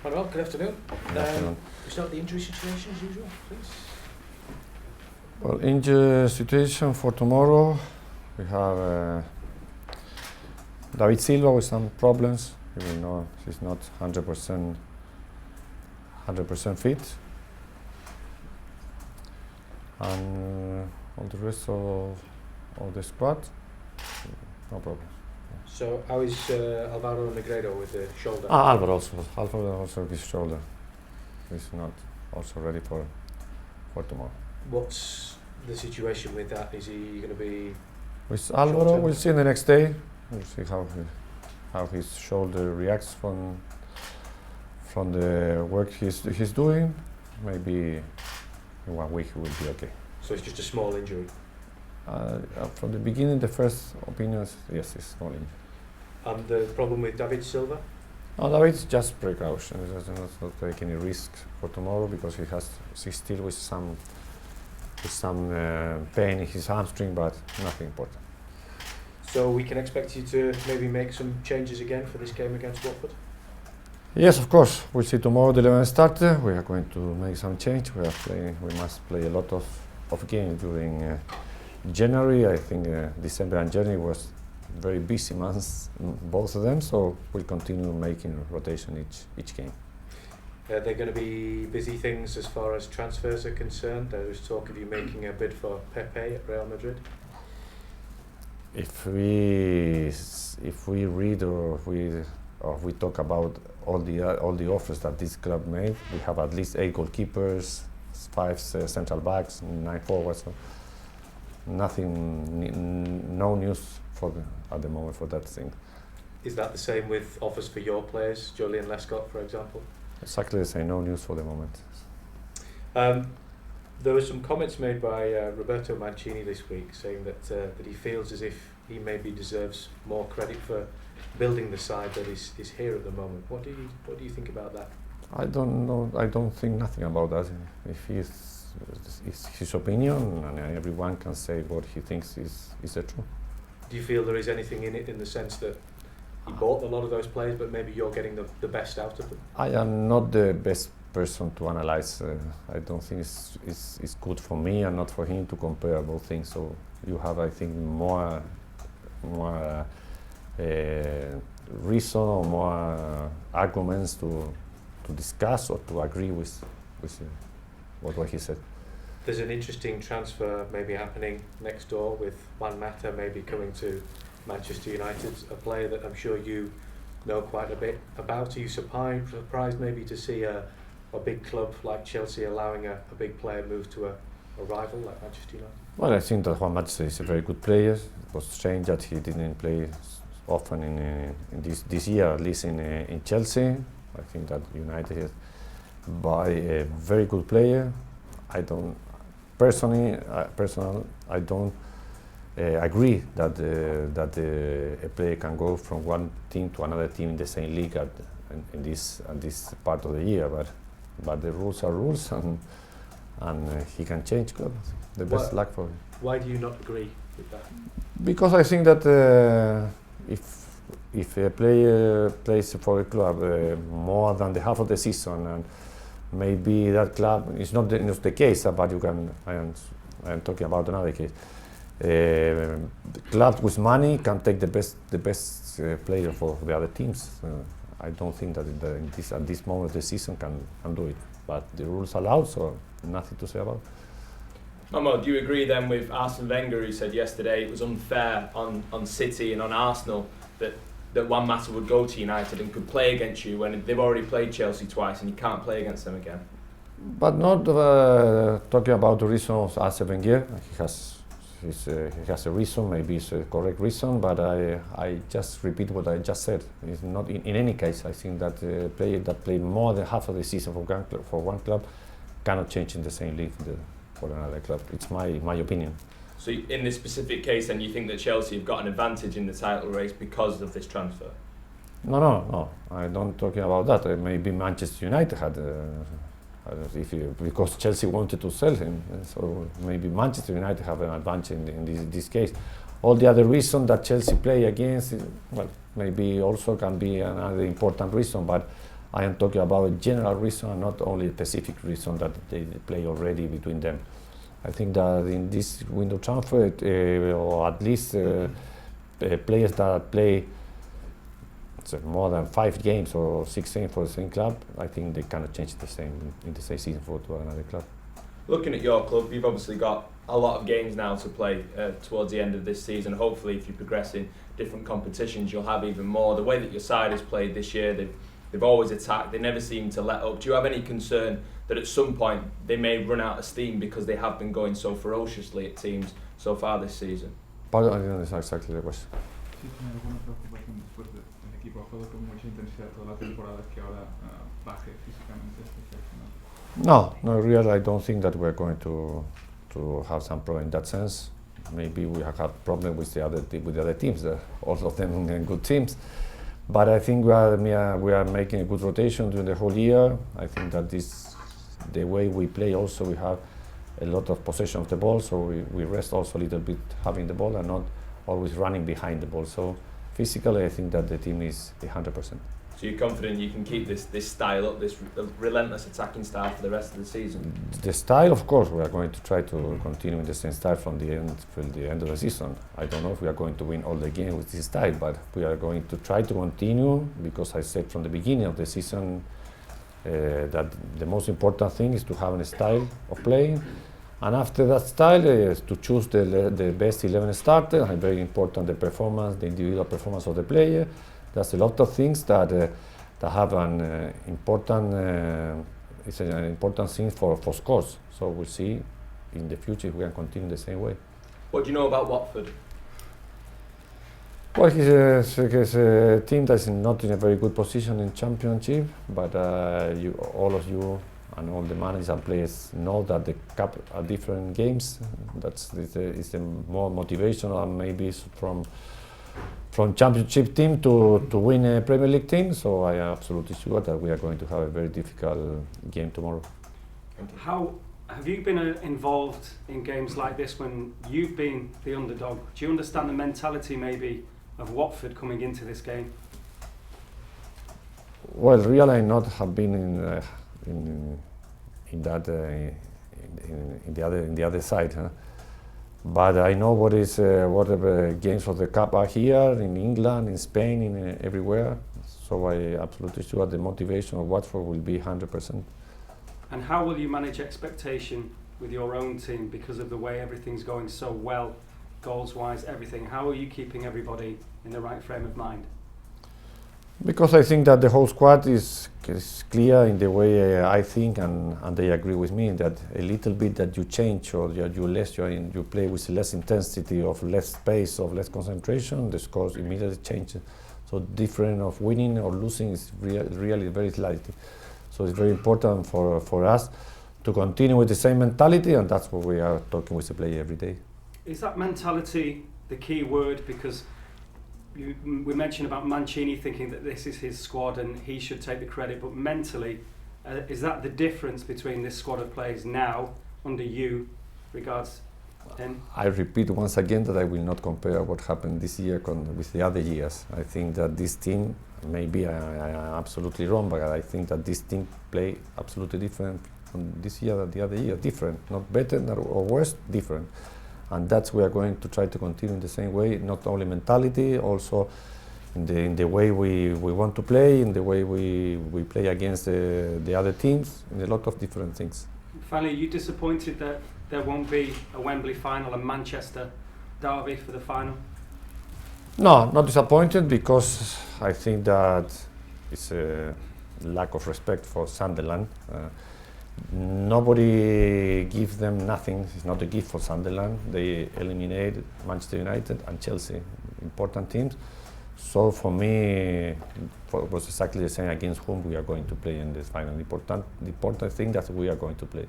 Well, good afternoon. Good afternoon. We start the injury situation as usual, please. Well, injury situation for tomorrow, we have David Silva with some problems. You will know he's not 100% fit, and all the rest of the squad, no problem. So how is Alvaro Negredo with the shoulder? Alvaro also with his shoulder. He's not also ready for tomorrow. What's the situation with that? Is he going to be? With Alvaro, we'll see the next day. We'll see how his shoulder reacts from the work he's doing. Maybe in 1 week he will be okay. So it's just a small injury? From the beginning, the first opinions, yes, it's small injury. And the problem with David Silva? No, David's just precaution. He does not take any risk for tomorrow because he's still with some pain in his hamstring, but nothing important. So we can expect you to maybe make some changes again for this game against Watford? Yes, of course. We'll see tomorrow the 11 starter. We are going to make some change. We must play a lot of games during January. I think December and January was very busy months, both of them. So we'll continue making rotation each game. Are there going to be busy things as far as transfers are concerned? There was talk of you making a bid for Pepe at Real Madrid. If we read or we talk about all the offers that this club made, we have at least 8 goalkeepers, 5 central backs, 9 forwards. So no news at the moment for that thing. Is that the same with offers for your players, Julian Lescott, for example? Exactly the same. No news for the moment. There were some comments made by Roberto Mancini this week saying that he feels as if he maybe deserves more credit for building the side that is here at the moment. What do you think about that? I don't know. I don't think nothing about that. If it's his opinion, and everyone can say what he thinks is the truth. Do you feel there is anything in it in the sense that he bought a lot of those players, but maybe you're getting the best out of them? I am not the best person to analyze. I don't think it's good for me and not for him to compare both things. So you have, I think, more reason or more arguments to discuss or to agree with what he said. There's an interesting transfer maybe happening next door with Juan Mata maybe coming to Manchester United, a player that I'm sure you know quite a bit about. Are you surprised maybe to see a big club like Chelsea allowing a big player move to a rival like Manchester United? Well, I think that Juan Mata is a very good player. It was strange that he didn't play often in this year, at least in Chelsea. I think that United has by a very good player. I don't personally I don't agree that a player can go from one team to another team in the same league in this part of the year. But the rules are rules, and he can change club. The best luck for him. Why do you not agree with that? Because I think that if a player plays for a club more than the half of the season, and maybe that club is not the case, but you can. I am talking about another case. Clubs with money can take the best player for the other teams. I don't think that at this moment of the season can do it. But the rules allow, so nothing to say about it. Mamo, do you agree then with Arsene Wenger, who said yesterday it was unfair on City and on Arsenal that Juan Mata would go to United and could play against you when they've already played Chelsea twice and you can't play against them again? But not talking about the reason of Arsene Wenger. He has a reason, maybe it's a correct reason, but I just repeat what I just said. It's not in any case. I think that a player that played more than half of the season for one club cannot change in the same league for another club. It's my opinion. So in this specific case, then, you think that Chelsea have got an advantage in the title race because of this transfer? No. I don't talking about that. Maybe Manchester United had. Because Chelsea wanted to sell him, so maybe Manchester United have an advantage in this case. All the other reasons that Chelsea play against, well, maybe also can be another important reason, but I am talking about a general reason and not only a specific reason that they play already between them. I think that in this window transfer, or at least players that play more than 5 games or 6 games for the same club, I think they cannot change the same in the same season to another club. Looking at your club, you've obviously got a lot of games now to play towards the end of this season. Hopefully, if you progress in different competitions, you'll have even more. The way that your side has played this year, they've always attacked. They never seem to let up. Do you have any concern that at some point they may run out of steam because they have been going so ferociously at teams so far this season? Pardon, I didn't understand exactly the question. Sí, ¿tiene alguna preocupación después del equipo ha jugado con mucha intensidad toda la temporada que ahora baje físicamente hacia el final? No, really, I don't think that we're going to have some problem in that sense. Maybe we have had problem with the other teams. All of them are good teams, but I think we are making a good rotation during the whole year. I think that the way we play also, we have a lot of possession of the ball, so we rest also a little bit having the ball and not always running behind the ball. So physically, I think that the team is 100%. So you're confident you can keep this style up, this relentless attacking style for the rest of the season? The style, of course, we are going to try to continue in the same style from the end of the season. I don't know if we are going to win all the games with this style, but we are going to try to continue, because I said from the beginning of the season that the most important thing is to have a style of playing, and after that style to choose the best 11 starter, and very important the individual performance of the player. There's a lot of things that have an important it's an important thing for scores. So we'll see in the future if we can continue the same way. What do you know about Watford? Well, he's a team that's not in a very good position in Championship, but all of you and all the managers and players know that the cup are different games. It's a more motivational, and maybe from Championship team to win a Premier League team. So I am absolutely sure that we are going to have a very difficult game tomorrow. How have you been involved in games like this when you've been the underdog? Do you understand the mentality maybe of Watford coming into this game? Well, really, I not have been in the other side, huh? But I know what the games of the cup are here in England, in Spain, everywhere. So I absolutely sure the motivation of Watford will be 100%. And how will you manage expectation with your own team because of the way everything's going so well, goals-wise, everything? How are you keeping everybody in the right frame of mind? Because I think that the whole squad is clear in the way I think, and they agree with me that a little bit that you change or you play with less intensity, of less space, of less concentration, the scores immediately change. So different of winning or losing is really very slightly. So it's very important for us to continue with the same mentality, and that's what we are talking with the player every day. Is that mentality the key word? Because we mentioned about Mancini thinking that this is his squad and he should take the credit, but mentally, is that the difference between this squad of players now under you regards him? I repeat once again that I will not compare what happened this year with the other years. I think that this team, maybe I am absolutely wrong, but I think that this team play absolutely different from this year than the other year. Different, not better or worse, different. And that's we are going to try to continue in the same way, not only mentality, also in the way we want to play, in the way we play against the other teams, in a lot of different things. Finally, are you disappointed that there won't be a Wembley final, a Manchester derby for the final? No, not disappointed, because I think that it's a lack of respect for Sunderland. Nobody gives them nothing. It's not a gift for Sunderland. They eliminated Manchester United and Chelsea, important teams. So for me, it was exactly the same against whom we are going to play in this final. The important thing that we are going to play.